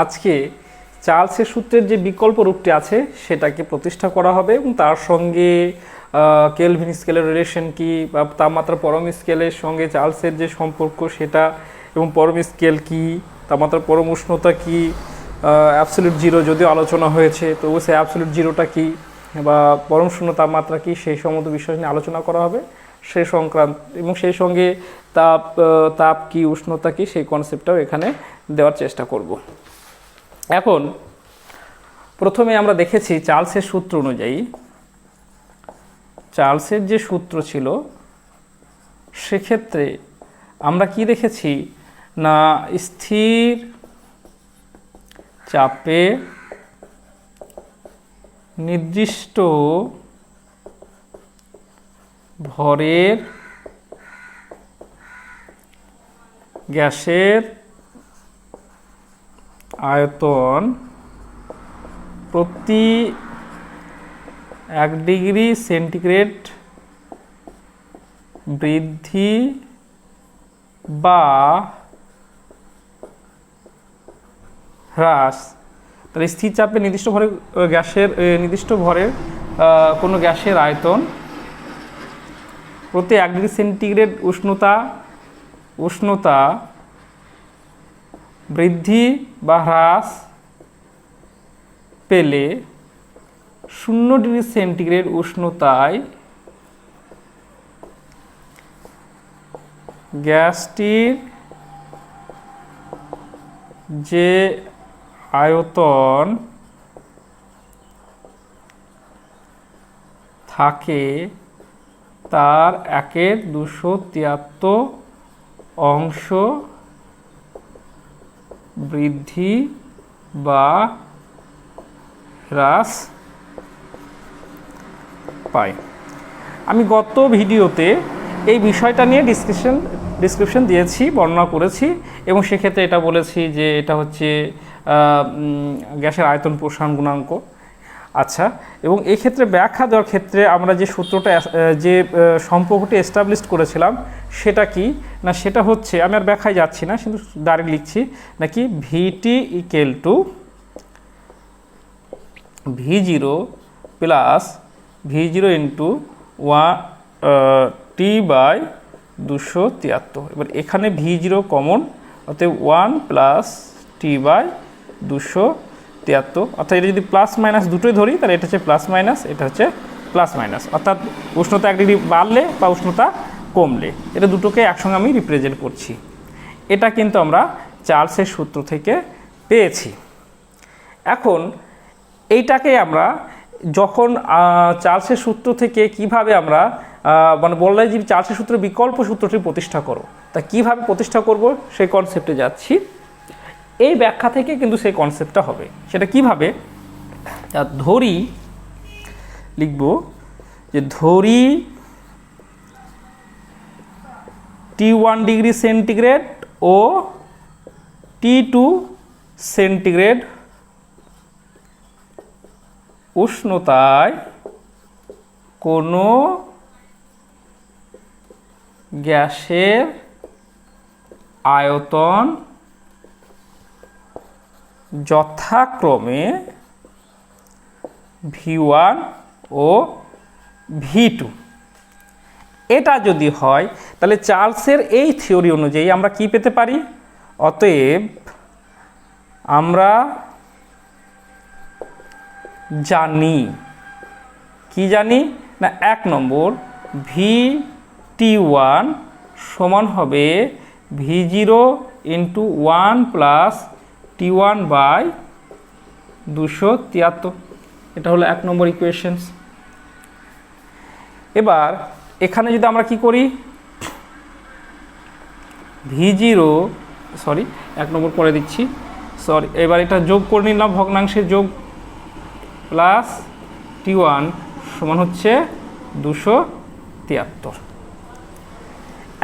আজকে চার্লসের সূত্রের যে বিকল্প রূপটি আছে সেটাকে প্রতিষ্ঠা করা হবে এবং তার সঙ্গে কেলভিন স্কেলের রিলেশন কি বা তাপমাত্রা পরম স্কেলের সঙ্গে চার্লসের যে সম্পর্ক সেটা এবং পরম স্কেল কি, তাপমাত্রা পরম উষ্ণতা কি, অ্যাবসলিউট জিরো যদিও আলোচনা হয়েছে তবু সে অ্যাবসলিউট জিরোটা কি বা পরম শূন্য তাপমাত্রা কি সেই সমস্ত বিষয় নিয়ে আলোচনা করা হবে সেই সংক্রান্ত এবং সেই সঙ্গে তাপ কি উষ্ণতা কি সেই কনসেপ্টটাও এখানে দেওয়ার চেষ্টা করব। এখন প্রথমে আমরা দেখেছি চার্লসের সূত্র অনুযায়ী, চার্লসের যে সূত্র ছিল সেক্ষেত্রে আমরা কি দেখেছি না স্থির চাপে নির্দিষ্ট ভরের গ্যাসের আয়তন প্রতি 1 ডিগ্রি সেন্টিগ্রেড বৃদ্ধি বা হ্রাস, তাহলে স্থির চাপে নির্দিষ্ট ভরের গ্যাসের নির্দিষ্ট ভরের কোনো গ্যাসের আয়তন প্রতি 1 ডিগ্রি সেন্টিগ্রেড উষ্ণতা বৃদ্ধি বা হ্রাস পেলে 0 ডিগ্রি সেন্টিগ্রেড উষ্ণতায় গ্যাসটির যে আয়তন থাকে তার 1/273 অংশ বৃদ্ধি বা হ্রাস পায়। আমি গত ভিডিওতে এই বিষয়টা নিয়ে ডিসক্রিপশন দিয়েছি, বর্ণনা করেছি এবং সেক্ষেত্রে এটা বলেছি যে এটা হচ্ছে গ্যাসের আয়তন প্রসারণ গুণাঙ্ক। আচ্ছা, এবং এই ক্ষেত্রে ব্যাখ্যা দেওয়ার ক্ষেত্রে আমরা যে সূত্রটা যে সম্পর্কটি এস্টাবলিশ করেছিলাম সেটা কি না, সেটা হচ্ছে আমি আর ব্যাখ্যায় যাচ্ছি না, কিন্তু ডাইরেক্ট লিখছি নাকি VT equal to V0 plus V0 into T by 273। এবার এখানে V0 কমন, অর্থাৎ 1 প্লাস টি বাই 273, অর্থাৎ এটা যদি প্লাস মাইনাস দুটোই ধরি তাহলে এটা হচ্ছে প্লাস মাইনাস, এটা হচ্ছে প্লাস মাইনাস, অর্থাৎ উষ্ণতা 1 ডিগ্রি বাড়লে বা উষ্ণতা কমলে এটা দুটোকে একসঙ্গে আমি রিপ্রেজেন্ট করছি। এটা কিন্তু আমরা চার্লসের সূত্র থেকে পেয়েছি। এখন এইটাকে আমরা যখন চার্লসের সূত্র থেকে কিভাবে আমরা মানে বললে যে চার্লসের সূত্রের বিকল্প সূত্রটি প্রতিষ্ঠা করো, তা কিভাবে প্রতিষ্ঠা করব সেই কনসেপ্টে যাচ্ছি। এই ব্যাখ্যা থেকে কিন্তু সেই কনসেপ্টটা হবে। সেটা কিভাবে, ধরি লিখব যে ধরি T1 ডিগ্রি সেন্টিগ্রেড ও T2 সেন্টিগ্রেড উষ্ণতায় কোনো গ্যাসের আয়তন যথাক্রমে V1 ও V2। এটা যদি হয় তাহলে চার্লসের এই থিওরি অনুযায়ী আমরা কি পেতে পারি, অতএব আমরা জানি কি জানি না 1 নম্বর VT1 সমান হবে V0 into 1 plus T1 by 273। এটা হলো 1 নম্বর ইকুয়েশনস। এবার এখানে যদি আমরা কি করি V0 1 নম্বর করে দিচ্ছি, এবার এটা যোগ করে নিলাম, ভগ্নাংশের যোগ প্লাস T1 সমান হচ্ছে 273।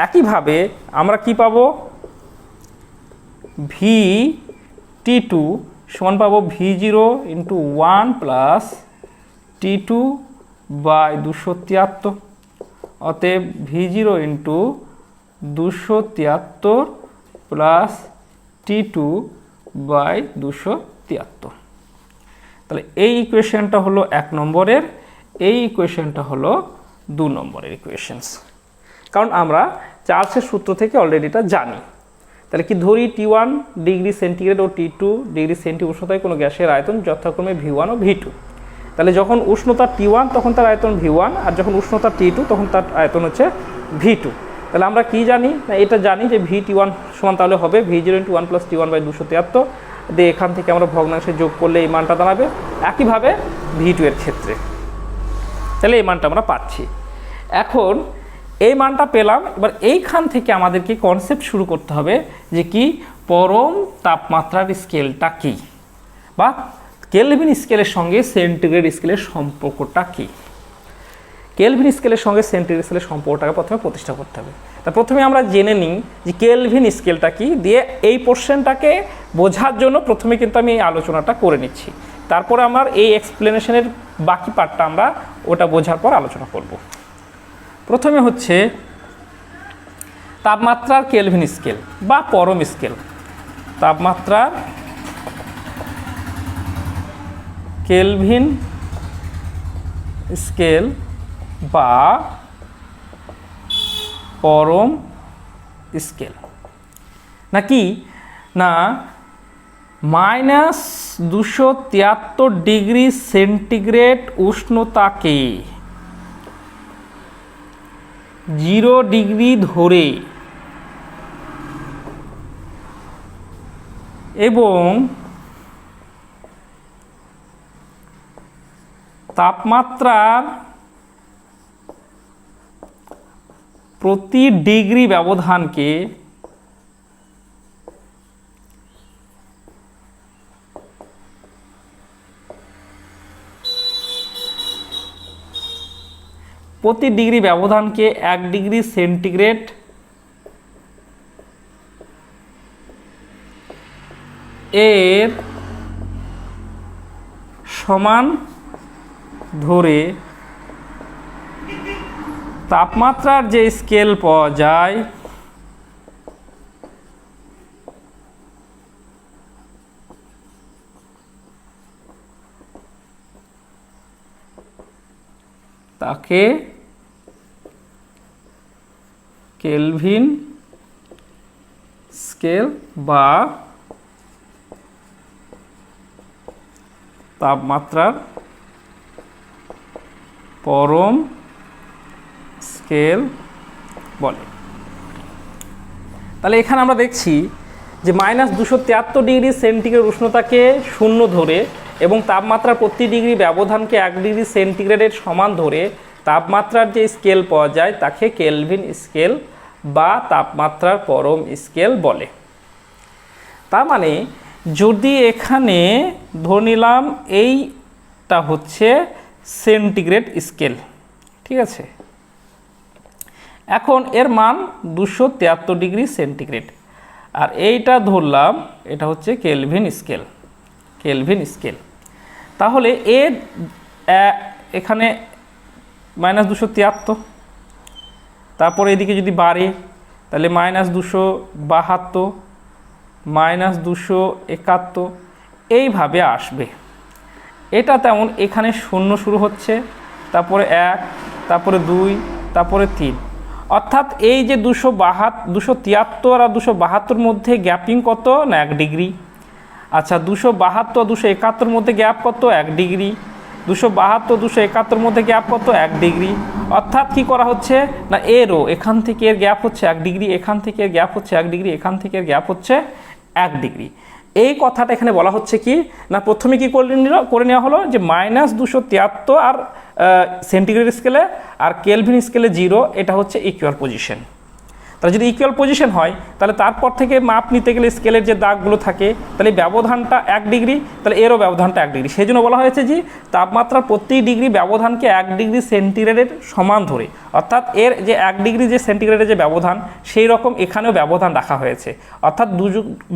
একইভাবে আমরা কি পাবো, VT2 সমান পাবো V0 into 1 plus T2 by 273, অতএব V0 into 273 plus T2 by 273। তাহলে এই ইকুয়েশনটা হলো 1 নম্বরের, এই ইকুয়েশনটা হলো 2 নম্বরের ইকুয়েশনস। কারণ আমরা চার্লসের সূত্র থেকে অলরেডি এটা জানি। তাহলে কি ধরি T1 ডিগ্রি সেন্টিগ্রেড ও T2 ডিগ্রি সেন্টি উষ্ণতায় কোনো গ্যাসের আয়তন যথাক্রমে V1 ও V2। তাহলে যখন উষ্ণতা T1 তখন তার আয়তন V1, আর যখন উষ্ণতা T2 তখন তার আয়তন হচ্ছে V2। তাহলে আমরা কি জানি না, এটা জানি যে VT1 সমান তাহলে হবে V0 × 1 + T1 / 273 দিয়ে এখান থেকে আমরা ভগ্নাংশে যোগ করলে এই মানটা দাঁড়াবে। একইভাবে V2 এর ক্ষেত্রে তাহলে এই মানটা আমরা পাচ্ছি। এখন এই মানটা পেলাম, এবার এইখান থেকে আমাদেরকে কনসেপ্ট শুরু করতে হবে যে কি পরম তাপমাত্রার স্কেলটা কি, বা কেলভিন স্কেলের সঙ্গে সেন্টিগ্রেড স্কেলের সম্পর্কটা কি। কেলভিন স্কেলের সঙ্গে সেন্টিগ্রেড স্কেলের সম্পর্কটাকে প্রথমে প্রতিষ্ঠা করতে হবে। তা প্রথমে আমরা জেনে নিই যে কেলভিন স্কেলটা কি, দিয়ে এই পোর্শনটাকে বোঝার জন্য প্রথমে কিন্তু আমি এই আলোচনাটা করে নিচ্ছি। তারপরে আমার এই এক্সপ্লেনেশনের বাকি পার্টটা আমরা ওটা বোঝার পর আলোচনা করব। প্রথমে হচ্ছে তাপমাত্রার কেলভিন স্কেল বা পরম স্কেল। তাপমাত্রার কেলভিন স্কেল বা পরম স্কেল নাকি না -273 ডিগ্রি সেন্টিগ্রেড উষ্ণতাকে 0 ডিগ্রি ধরে এবং তাপমাত্রার প্রতি ডিগ্রি ব্যবধানকে প্রতি ডিগ্রি ব্যবধানকে 1 ডিগ্রি সেন্টিগ্রেড এর সমান ধরে তাপমাত্রার যে স্কেল পাওয়া যায় তাকে কেলভিন স্কেল বা তাপমাত্রার পরম স্কেল বলে। তাহলে এখানে আমরা দেখছি যে -273 ডিগ্রি সেন্টিগ্রেড উষ্ণতাকে 0 ধরে এবং তাপমাত্রার প্রতি ডিগ্রি ব্যবধানকে 1 ডিগ্রি সেন্টিগ্রেডের সমান ধরে তাপমাত্রার যে স্কেল পাওয়া যায় তাকে কেলভিন স্কেল বা তাপমাত্রার পরম স্কেল বলে। তার মানে যদি এখানে ধরে নিলাম এইটা হচ্ছে সেন্টিগ্রেড স্কেল, ঠিক আছে, এখন এর মান 273 ডিগ্রি সেন্টিগ্রেড, আর এইটা ধরলাম এটা হচ্ছে কেলভিন স্কেল। কেলভিন স্কেল তাহলে এর এখানে -273, তারপরে এদিকে যদি বাড়ে তাহলে -272, -271 এইভাবে আসবে। এটা তেমন এখানে 0 শুরু হচ্ছে, তারপরে 1, তারপরে 2, তারপরে 3, অর্থাৎ এই যে 273 আর 272 মধ্যে গ্যাপিং কত না 1 ডিগ্রি। আচ্ছা 272 আর 271 মধ্যে গ্যাপ কত 1 ডিগ্রি, 272 271 মধ্যে গ্যাপ কত 1 ডিগ্রি। অর্থাৎ কি করা হচ্ছে না এরও এখান থেকে এর গ্যাপ হচ্ছে 1 ডিগ্রি, এখান থেকে এর গ্যাপ হচ্ছে 1 ডিগ্রি, এখান থেকে এর গ্যাপ হচ্ছে 1 ডিগ্রি। এই কথাটা এখানে বলা হচ্ছে কি না প্রথমে কি করে নেওয়া হলো যে -273 আর সেন্টিগ্রেড স্কেলে আর কেলভিন স্কেলে 0, এটা হচ্ছে ইকুয়াল পজিশন। তাহলে যদি ইকুয়াল পজিশন হয় তাহলে তারপর থেকে মাপ নিতে গেলে স্কেলের যে দাগগুলো থাকে তাহলে ব্যবধানটা 1 ডিগ্রি, তাহলে এরও ব্যবধানটা 1 ডিগ্রি। সেই জন্য বলা হয়েছে যে তাপমাত্রার প্রতি ডিগ্রি ব্যবধানকে 1 ডিগ্রি সেন্টিগ্রেডের সমান ধরে, অর্থাৎ এর যে 1 ডিগ্রি যে সেন্টিগ্রেডের যে ব্যবধান সেই রকম এখানেও ব্যবধান রাখা হয়েছে, অর্থাৎ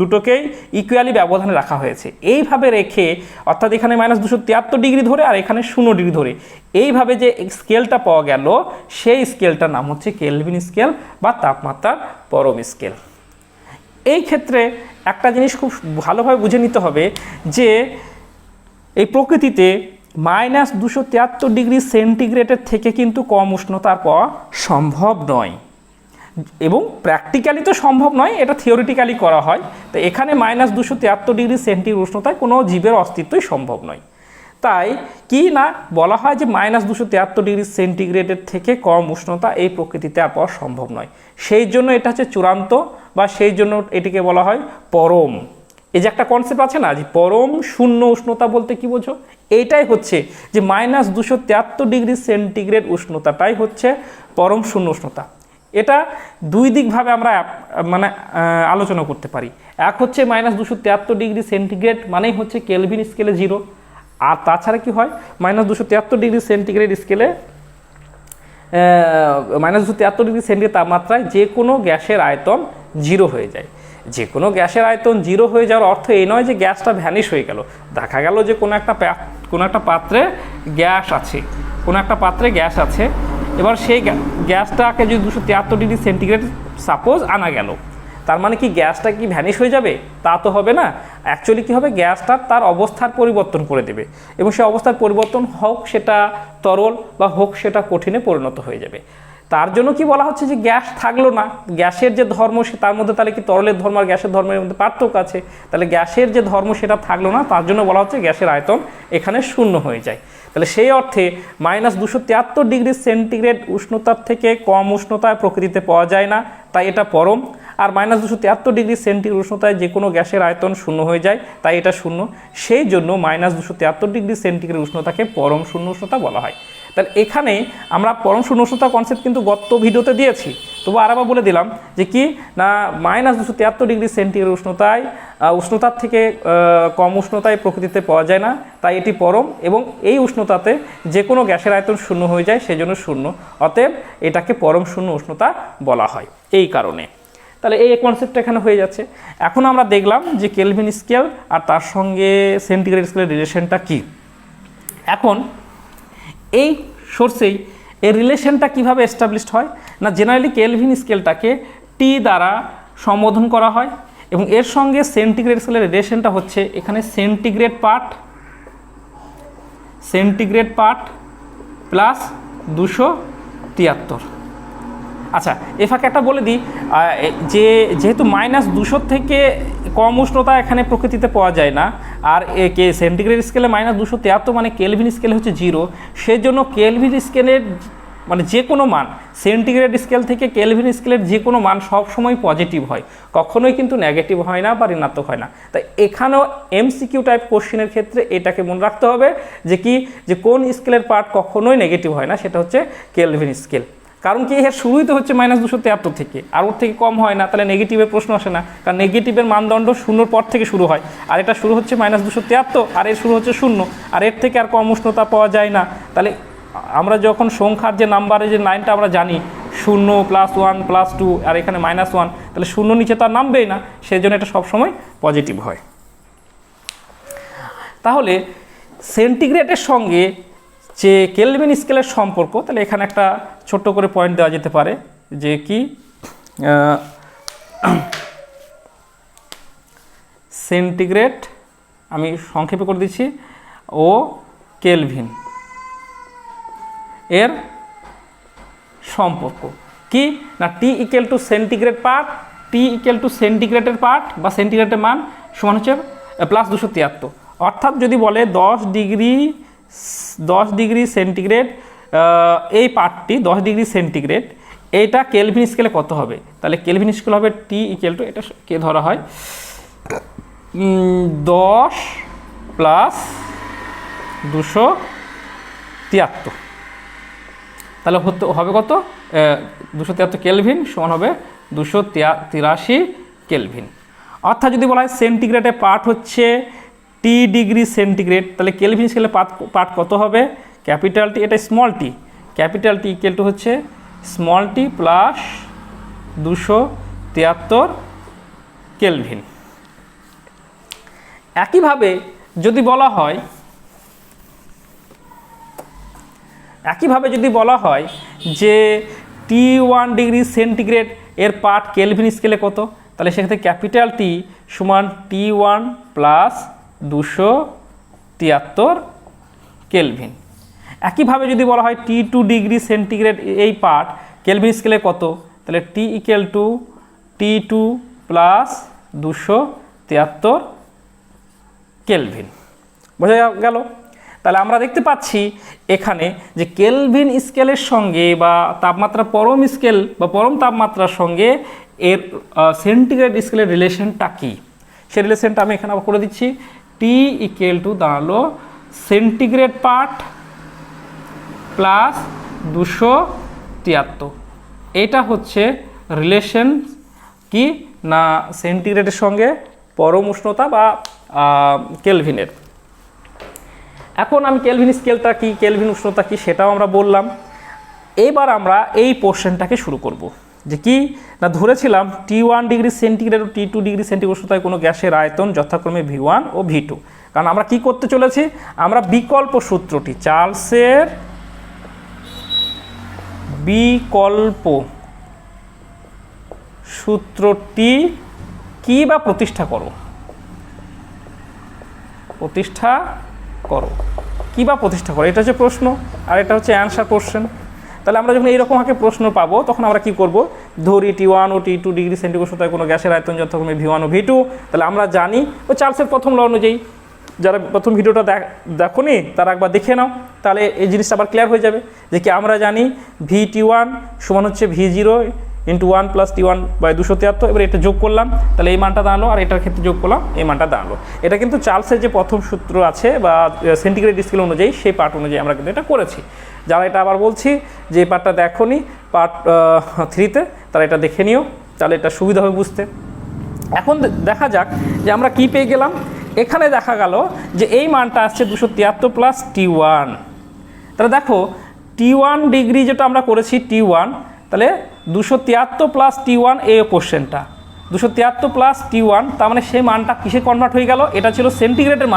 দুটোকেই ইকুয়ালি ব্যবধানে রাখা হয়েছে। এইভাবে রেখে অর্থাৎ এখানে -273 ডিগ্রি ধরে আর এখানে 0 ডিগ্রি ধরে এইভাবে যে স্কেলটা পাওয়া গেল সেই স্কেলটার নাম হচ্ছে কেলভিন স্কেল বা তাপমাত্রার পরম স্কেল। এই ক্ষেত্রে একটা জিনিস খুব ভালোভাবে বুঝে নিতে হবে যে এই প্রকৃতিতে -273 ডিগ্রি সেন্টিগ্রেডের থেকে কিন্তু কম উষ্ণতা পাওয়া সম্ভব নয়, এবং প্র্যাকটিক্যালি তো সম্ভব নয়, এটা থিওরিটিক্যালি করা হয়। তো এখানে -273 ডিগ্রি সেন্টিগ্রেড উষ্ণতায় কোনো জীবের অস্তিত্বই সম্ভব নয়। তাই কি না বলা হয় যে -273 ডিগ্রি সেন্টিগ্রেডের থেকে কম উষ্ণতা এই প্রকৃতিতে আর পাওয়া সম্ভব নয়। সেই জন্য এটা হচ্ছে চূড়ান্ত, বা সেই জন্য এটিকে বলা হয় পরম। এই যে একটা কনসেপ্ট আছে না যে পরম শূন্য উষ্ণতা বলতে কি বোঝো, এইটাই হচ্ছে যে -273 ডিগ্রি সেন্টিগ্রেড উষ্ণতাটাই হচ্ছে পরম শূন্য উষ্ণতা। এটা দুই দিকভাবে আমরা আলোচনা করতে পারি। এক হচ্ছে -273 ডিগ্রি সেন্টিগ্রেড মানেই হচ্ছে কেলভিন স্কেলে 0, আর তাছাড়া কি হয় -273 ডিগ্রি সেন্টিগ্রেড স্কেলে -273 ডিগ্রি সেন্টিগ্রেড তাপমাত্রায় যে কোনো গ্যাসের আয়তন 0 হয়ে যায়। যে কোনো গ্যাসের আয়তন 0 হয়ে যাওয়ার অর্থ এই নয় যে গ্যাসটা ভ্যানিশ হয়ে গেল। দেখা গেল যে কোনো একটা পাত্রে গ্যাস আছে, এবার সেই গ্যাসটাকে যদি 273 ডিগ্রি সেন্টিগ্রেড সাপোজ আনা গেল, তার মানে কি গ্যাসটা কি ভ্যানিশ হয়ে যাবে? তা তো হবে না। অ্যাকচুয়ালি কী হবে, গ্যাসটা তার অবস্থার পরিবর্তন করে দেবে, এবং সেই অবস্থার পরিবর্তন হোক সেটা তরল বা হোক সেটা কঠিনে পরিণত হয়ে যাবে। তার জন্য কি বলা হচ্ছে যে গ্যাস থাকলো না, গ্যাসের যে ধর্ম সে তার মধ্যে তাহলে কি তরলের ধর্ম আর গ্যাসের ধর্মের মধ্যে পার্থক্য আছে, তাহলে গ্যাসের যে ধর্ম সেটা থাকলো না, তার জন্য বলা হচ্ছে গ্যাসের আয়তন এখানে শূন্য হয়ে যায়। তাহলে সেই অর্থে -273 ডিগ্রি সেন্টিগ্রেড উষ্ণতার থেকে কম উষ্ণতায় প্রকৃতিতে পাওয়া যায় না, তাই এটা পরম। আর -273 ডিগ্রি সেন্টিগ্রেড উষ্ণতায় যে কোনো গ্যাসের আয়তন শূন্য হয়ে যায়, তাই এটা শূন্য। সেই জন্য -273 ডিগ্রি সেন্টিগ্রেড উষ্ণতাকে পরম শূন্য উষ্ণতা বলা হয়। তাহলে এখানে আমরা পরম শূন্য উষ্ণতার কনসেপ্ট কিন্তু গত ভিডিওতে দিয়েছি, তবু আবার বলে দিলাম যে কি না -273 ডিগ্রি সেন্টিগ্রেড উষ্ণতার থেকে কম উষ্ণতায় প্রকৃতিতে পাওয়া যায় না, তাই এটি পরম, এবং এই উষ্ণতাতে যে কোনো গ্যাসের আয়তন শূন্য হয়ে যায়, সেজন্য শূন্য। অতএব এটাকে পরম শূন্য উষ্ণতা বলা হয় এই কারণে। তাহলে এই কনসেপ্টটা এখানে হয়ে যাচ্ছে। এখন আমরা দেখলাম যে কেলভিন স্কেল আর তার সঙ্গে সেন্টিগ্রেড স্কেলের রিলেশনটা কী। এখন এই সোর্সেই এই রিলেশনটা কিভাবে এস্টাবলিশড হয় না, জেনারেলি কেলভিন স্কেলটাকে টি দ্বারা সম্বোধন করা হয়, এবং এর সঙ্গে সেন্টিগ্রেড স্কেলের রিলেশনটা হচ্ছে এখানে সেন্টিগ্রেড পার্ট প্লাস 273। আচ্ছা, এ ফাঁকে একটা বলে দিই, যেহেতু -200 থেকে কম উষ্ণতা এখানে প্রকৃতিতে পাওয়া যায় না, আর সেন্টিগ্রেড স্কেলে -273 মানে কেলভিন স্কেলে হচ্ছে 0, সেজন্য কেলভিন স্কেলের মানে যে কোনো মান সেন্টিগ্রেড স্কেল থেকে কেলভিন স্কেলের যে কোনো মান সবসময় পজিটিভ হয়, কখনোই কিন্তু নেগেটিভ হয় না বা ঋণাত্মক হয় না। তাই এখানেও MCQ টাইপ কোশ্চেনের ক্ষেত্রে এটাকে মনে রাখতে হবে যে কোন স্কেলের পার্ট কখনোই নেগেটিভ হয় না, সেটা হচ্ছে কেলভিন স্কেল। কারণ কি, এর শুরুই তো হচ্ছে -273 থেকে, আর ওর থেকে কম হয় না, তাহলে নেগেটিভের প্রশ্ন আসে না, কারণ নেগেটিভের মানদণ্ড শূন্যর পর থেকে শুরু হয়, আর এটা শুরু হচ্ছে -273, আর এর শুরু হচ্ছে 0, আর এর থেকে আর কম উষ্ণতা পাওয়া যায় না। তাহলে আমরা যখন সংখ্যার যে নাম্বারের যে লাইনটা আমরা জানি 0 +1 +2, আর এখানে -1, তাহলে 0 নিচে তো আর নামবেই না, সেই জন্য এটা সবসময় পজিটিভ হয়। তাহলে সেন্টিগ্রেডের সঙ্গে যে কেলভিন স্কেলের সম্পর্ক, তাহলে এখানে একটা ছোট্ট করে পয়েন্ট দেওয়া যেতে পারে যে কি সেন্টিগ্রেড, আমি সংক্ষেপে করে দিচ্ছি, ও কেলভিন এর সম্পর্ক কি না, T = সেন্টিগ্রেড পার্ট, T = সেন্টিগ্রেডের পার্ট বা সেন্টিগ্রেডের মান সমান হচ্ছে +273। অর্থাৎ যদি বলে 10 ডিগ্রি সেন্টিগ্রেড, এই পার্টটি 10 ডিগ্রি সেন্টিগ্রেড, এইটা কেলভিন স্কেলে কত হবে, তাহলে কেলভিন স্কেল হবে T = এটা কে ধরা হয় 10 + 273, তাহলে হবে কত 273 কেলভিন সমান হবে 283 কেলভিন। অর্থাৎ যদি বলা হয় সেন্টিগ্রেডের পার্ট হচ্ছে T ডিগ্রি সেন্টিগ্রেড, তাহলে কেলভিন স্কেলে পার্ট কত হবে, ক্যাপিটাল T, এটা স্মল t, ক্যাপিটাল T = হচ্ছে স্মল t প্লাস 273 কেলভিন। একইভাবে যদি বলা হয় যে T1 ডিগ্রি সেন্টিগ্রেড এর পার্ট কেলভিন স্কেলে কত, তাহলে সেক্ষেত্রে ক্যাপিটাল টি সমান T1 প্লাস 273 কেলভিন। একইভাবে যদি বলা হয় T2 ডিগ্রি সেন্টিগ্রেড এই পার্ট কেলভিন স্কেলে কত, তাহলে T equal to T2 plus 273 Kelvin. বোঝা গেল? তাহলে আমরা দেখতে পাচ্ছি এখানে যে কেলভিন স্কেলের সঙ্গে বা তাপমাত্রা পরম স্কেল বা পরম তাপমাত্রার সঙ্গে এর সেন্টিগ্রেড স্কেলের রিলেশনটা কী, সেই রিলেশনটা আমি এখানে আবার করে দিচ্ছি। টি ইকুয়াল টু দাঁড়ালো সেন্টিগ্রেড পার্ট প্লাস 273। এটা হচ্ছে রিলেশন কি না সেন্টিগ্রেডের সঙ্গে পরম উষ্ণতা বা কেলভিনের। এখন আমি কেলভিন স্কেলটা কি, কেলভিন উষ্ণতা কি সেটাও আমরা বললাম। এবার আমরা এই পোর্শনটাকে শুরু করব, যে কি না ধরেছিলাম T1 ডিগ্রি সেন্টিগ্রেড ও T2 ডিগ্রি সেন্টিগ্রেড উষ্ণতায় কোনো গ্যাসের আয়তন যথাক্রমে V1 ও V2। কারণ আমরা কি করতে চলেছি, আমরা বিকল্প সূত্রটি চার্লসের বিকল্প সূত্রটি কি বা প্রতিষ্ঠা করো কি বা প্রতিষ্ঠা করো, এটা হচ্ছে প্রশ্ন আর এটা হচ্ছে অ্যান্সার কোশ্চেন। তাহলে আমরা যখন এইরকম আগে প্রশ্ন পাবো তখন আমরা কি করব, ধরি T1 ও T2 ডিগ্রি সেন্টিগ্রেড উষ্ণতায় কোনো গ্যাসের আয়তন যথাক্রমে V1 ও V2। তাহলে আমরা জানি ও চার্লসের প্রথম ল অনুযায়ী, যারা প্রথম ভিডিওটা দেখোনি তারা একবার দেখে নাও, তাহলে এই জিনিসটা আবার ক্লিয়ার হয়ে যাবে যে কি আমরা জানি VT1 সমান হচ্ছে V0 into 1 plus T1 by 273। এবার এটা যোগ করলাম, তাহলে এই মানটা দাঁড়ালো, আর এটার ক্ষেত্রে যোগ করলাম এই মানটা দাঁড়ালো। এটা কিন্তু চার্লসের যে প্রথম সূত্র আছে বা সেন্টিগ্রেড স্কেল অনুযায়ী সেই পার্ট অনুযায়ী আমরা কিন্তু এটা করেছি। যারা এটা আবার বলছি যে এই পার্টটা দেখোনি পার্ট 3-তে, তারা এটা দেখে নিও, তাহলে এটা সুবিধা হবে বুঝতে। এখন দেখা যাক যে আমরা কি পেয়ে গেলাম। এখানে দেখা গেল যে এই মানটা আসছে 273 প্লাস T1। তাহলে দেখো T1 ডিগ্রি যেটা আমরা করেছি T1, তাহলে 273 প্লাস T1 এই কোশ্চেনটা 273 প্লাস T1, তার মানে সেই মানটা কিসে কনভার্ট হয়ে গেল, এটা ছিল সেন্টিগ্রেডের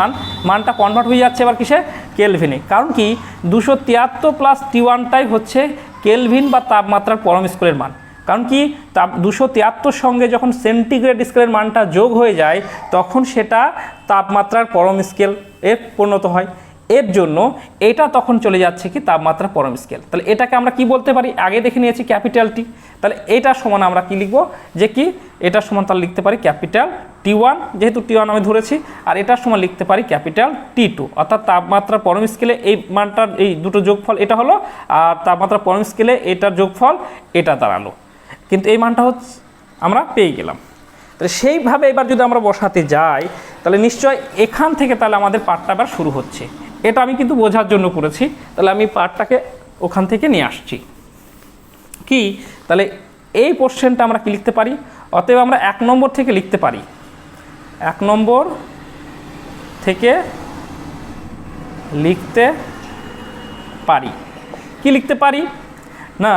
মানটা কনভার্ট হয়ে যাচ্ছে এবার কিসে, কেলভিনে। কারণ কি 273 প্লাস T1টাই হচ্ছে কেলভিন বা তাপমাত্রার পরম স্কেলের মান। কারণ কি 273 সঙ্গে যখন সেন্টিগ্রেড স্কেলের মানটা যোগ হয়ে যায় তখন সেটা তাপমাত্রার পরম স্কেল এর পরিণত হয়। এর জন্য এটা তখন চলে যাচ্ছে কি তাপমাত্রা পরম স্কেল। তাহলে এটাকে আমরা কি বলতে পারি, আগে দেখে নিয়েছি ক্যাপিটাল টি। তাহলে এটার সমান আমরা কি লিখব, যে কি এটার সমান তাহলে লিখতে পারি ক্যাপিটাল T1, যেহেতু T1 আমি ধরেছি, আর এটার সমান লিখতে পারি ক্যাপিটাল T2। অর্থাৎ তাপমাত্রা পরম স্কেলে এই মানটার এই দুটো যোগফল এটা হলো, আর তাপমাত্রা পরম স্কেলে এটার যোগফল এটা দাঁড়ালো। কিন্তু এই মানটা হচ্ছে আমরা পেয়ে গেলাম। তাহলে সেইভাবে এবার যদি আমরা বসাতে যাই তাহলে নিশ্চয় এখান থেকে তাহলে আমাদের পার্টটা আবার শুরু হচ্ছে। এটা আমি কিন্তু বোঝার জন্য করেছি, তাহলে আমি পার্টটাকে ওখান থেকে নিয়ে আসছি। কি তাহলে এই কোশ্চেনটা আমরা কি লিখতে পারি, অতএব আমরা 1 নম্বর থেকে লিখতে পারি, 1 নম্বর থেকে লিখতে পারি। কি লিখতে পারি না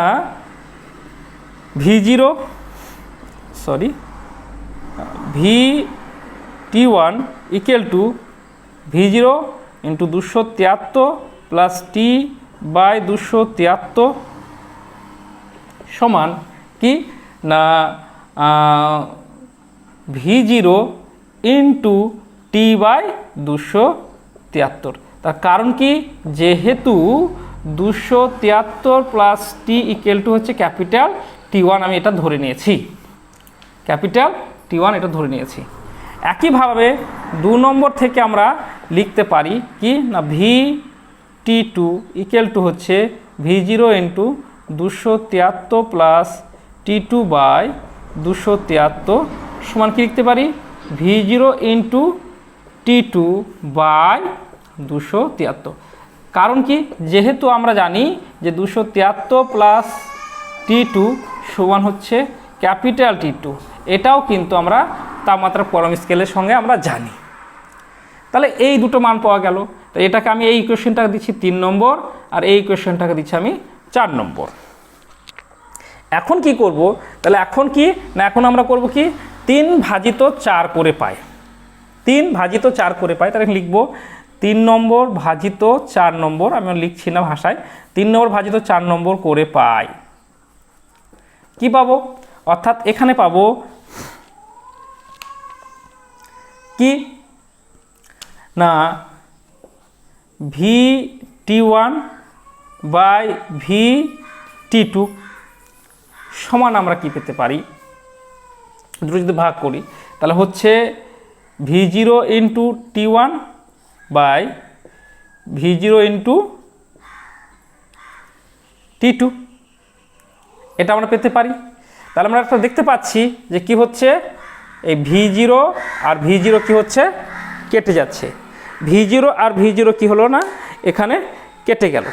VT1 equal to V0 into 273 plus T by 273 সমান কি না V0 ইন্টু T বাই 273। তার কারণ কি, যেহেতু 273 প্লাস T ইকুয়াল টু হচ্ছে ক্যাপিটাল T1, আমি এটা ধরে নিয়েছি, ক্যাপিটাল T1 এটা ধরে নিয়েছি। একইভাবে 2 নম্বর থেকে আমরা লিখতে পারি কি না VT2 ইকুয়াল টু হচ্ছে V0 into 273 plus T2 by 273 সমান কি লিখতে পারি V0 ইন্টু T2 বাই 273। কারণ কি, যেহেতু আমরা জানি যে 273 প্লাস T2 সমান হচ্ছে ক্যাপিটাল T2, এটাও কিন্তু আমরা তাপমাত্রার পরম স্কেলের সঙ্গে আমরা জানি। তাহলে এই দুটো মান পাওয়া গেল। তো এটাকে আমি এই ইকুয়েশনটাকে দিচ্ছি 3 নম্বর, আর এই ইকুয়েশনটাকে দিচ্ছি আমি 4 নম্বর। এখন কি করব, তাহলে এখন কি না এখন আমরা করব কি 3 ভাজিত 4 করে পাই, 3 ভাজিত 4 করে পাই। তাহলে লিখব 3 নম্বর ভাজিত 4 নম্বর, আমি লিখছি না ভাষায়, 3 নম্বর ভাজিত 4 নম্বর করে পাই। কি পাবো, অর্থাৎ এখানে পাবো কি না VT1 বাই VT2 সমান আমরা কি পেতে পারি, দুটো যদি ভাগ করি তাহলে হচ্ছে V0 into T1 by V0 into T2, এটা আমরা পেতে পারি। তাহলে আমরা একটা দেখতে পাচ্ছি যে কি হচ্ছে, এই V0 আর V0 কি হচ্ছে, কেটে যাচ্ছে। V0 আর V0 কি হলো না, এখানে কেটে গেল,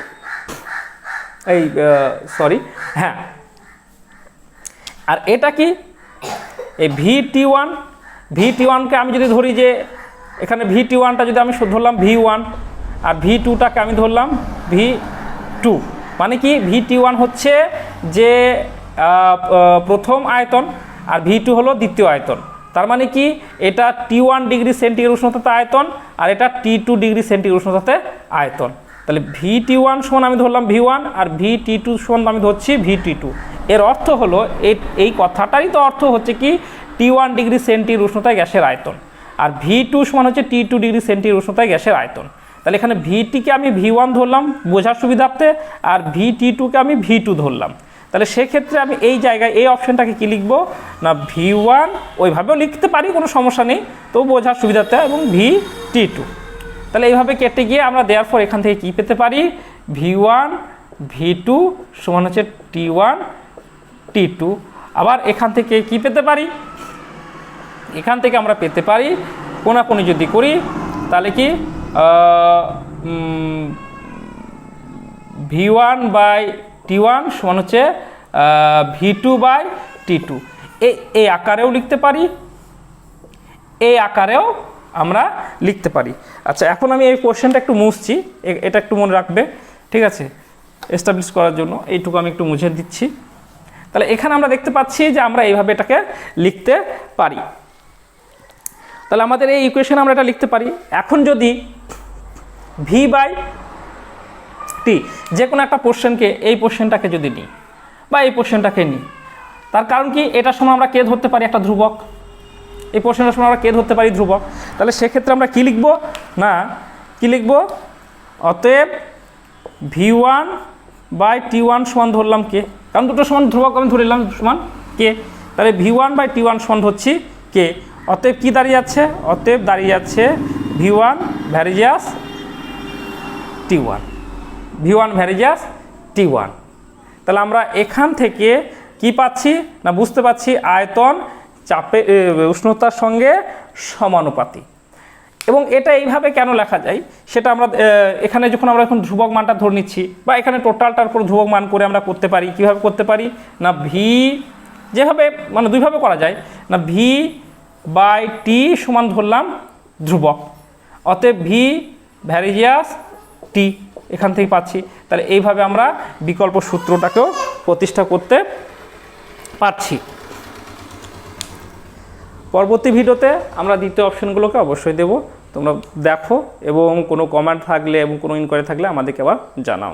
এই সরি হ্যাঁ। আর এটা কি, এই VT1কে আমি যদি ধরি যে এখানে VT1টা যদি আমি ধরলাম V1 আর V2টাকে আমি ধরলাম V2, মানে কি VT1 হচ্ছে যে প্রথম আয়তন আর V2 হলো দ্বিতীয় আয়তন। তার মানে কি এটা T1 ডিগ্রি সেন্টিগ্রেড উষ্ণতাতে আয়তন আর এটা T2 ডিগ্রি সেন্টিগ্রেড উষ্ণতাতে আয়তন। তাহলে VT1 সমান আমি ধরলাম V1 আর VT2 সমান আমি ধরছি VT2। এর অর্থ হলো এই কথাটারই তো অর্থ হচ্ছে কি T1 ডিগ্রি সেন্টিগ্রেড উষ্ণতায় গ্যাসের আয়তন আর V2 সমান হচ্ছে T2 ডিগ্রি সেন্টিগ্রেড উষ্ণতায় গ্যাসের আয়তন। তাহলে এখানে VTকে আমি V1 ধরলাম বোঝার সুবিধার্থে আর VT2কে আমি V2 ধরলাম। তাহলে সেক্ষেত্রে আমি এই জায়গায় এই অপশনটাকে কি লিখবো না V1, ওইভাবেও লিখতে পারি কোনো সমস্যা নেই, তো বোঝার সুবিধার্থে, এবং VT2। তাহলে এইভাবে কেটে গিয়ে আমরা দেওয়ার পর এখান থেকে কি পেতে পারি, V1 V2 সমান হচ্ছে T1 T2। আবার এখান থেকে কি পেতে পারি, এখান থেকে আমরা পেতে পারি কোনাকুনি যদি করি তাহলে কি V1 বাই T1 সমান হচ্ছে V2 বাই T2। এই আকারেও লিখতে পারি, এই আকারেও আমরা লিখতে পারি। আচ্ছা, এখন আমি এই কোশ্চেনটা একটু মুছছি, এটা একটু মনে রাখবে, ঠিক আছে, এস্টাবলিশ করার জন্য এইটুকু আমি একটু মুছে দিচ্ছি। তাহলে এখানে আমরা দেখতে পাচ্ছি যে আমরা এইভাবে এটাকে লিখতে পারি। তাহলে আমাদের এই ইকুয়েশন আমরা এটা লিখতে পারি। এখন যদি V বাই T যে কোনো একটা পোর্শনকে, এই পোর্শনটাকে যদি নিই বা এই পোর্শনটাকে নিই, তার কারণ কি এটার সময় আমরা কে ধরতে পারি একটা ধ্রুবক, এই পোর্শনটার সময় আমরা কে ধরতে পারি ধ্রুবক। তাহলে সেক্ষেত্রে আমরা কি লিখব না কি লিখব, অতএব V1 বাই T1 সমান ধরলাম কে, কারণ দুটো সমান ধ্রুবক আমি ধরে নিলাম সমান কে। তাহলে V1 বাই T1 সমান ধরছি কে, অতএব কি দাঁড়িয়ে যাচ্ছে, অতএব দাঁড়িয়ে যাচ্ছে V1 varies as T1, V1 varies as T1। তাহলে আমরা এখান থেকে কি পাচ্ছি না বুঝতে পাচ্ছি আয়তন চাপে উষ্ণতার সঙ্গে সমানুপাতিক। এবং এটা এইভাবে কেন লেখা যায় সেটা আমরা এখানে যখন আমরা এখন ধ্রুবক মানটা ধরে নিচ্ছি বা এখানে টোটালটার উপর ধ্রুবক মান করে আমরা করতে পারি, কিভাবে করতে পারি না ভি যেভাবে মানে দুইভাবে করা যায় না, ভি বাই টি সমান ধরলাম ধ্রুবক, অতএব ভি ভ্যারিজিয়াস টি এখান থেকে পাচ্ছি। তাহলে এইভাবে আমরা বিকল্প সূত্রটাকেও প্রতিষ্ঠা করতে পারছি। পরবর্তী ভিডিওতে আমরা দ্বিতীয় অপশনগুলোকে অবশ্যই দেব, তোমরা দেখো এবং কোনো কমেন্ট থাকলে এবং কোনো ইনকোয়ারি থাকলে আমাদেরকে আবার জানাও।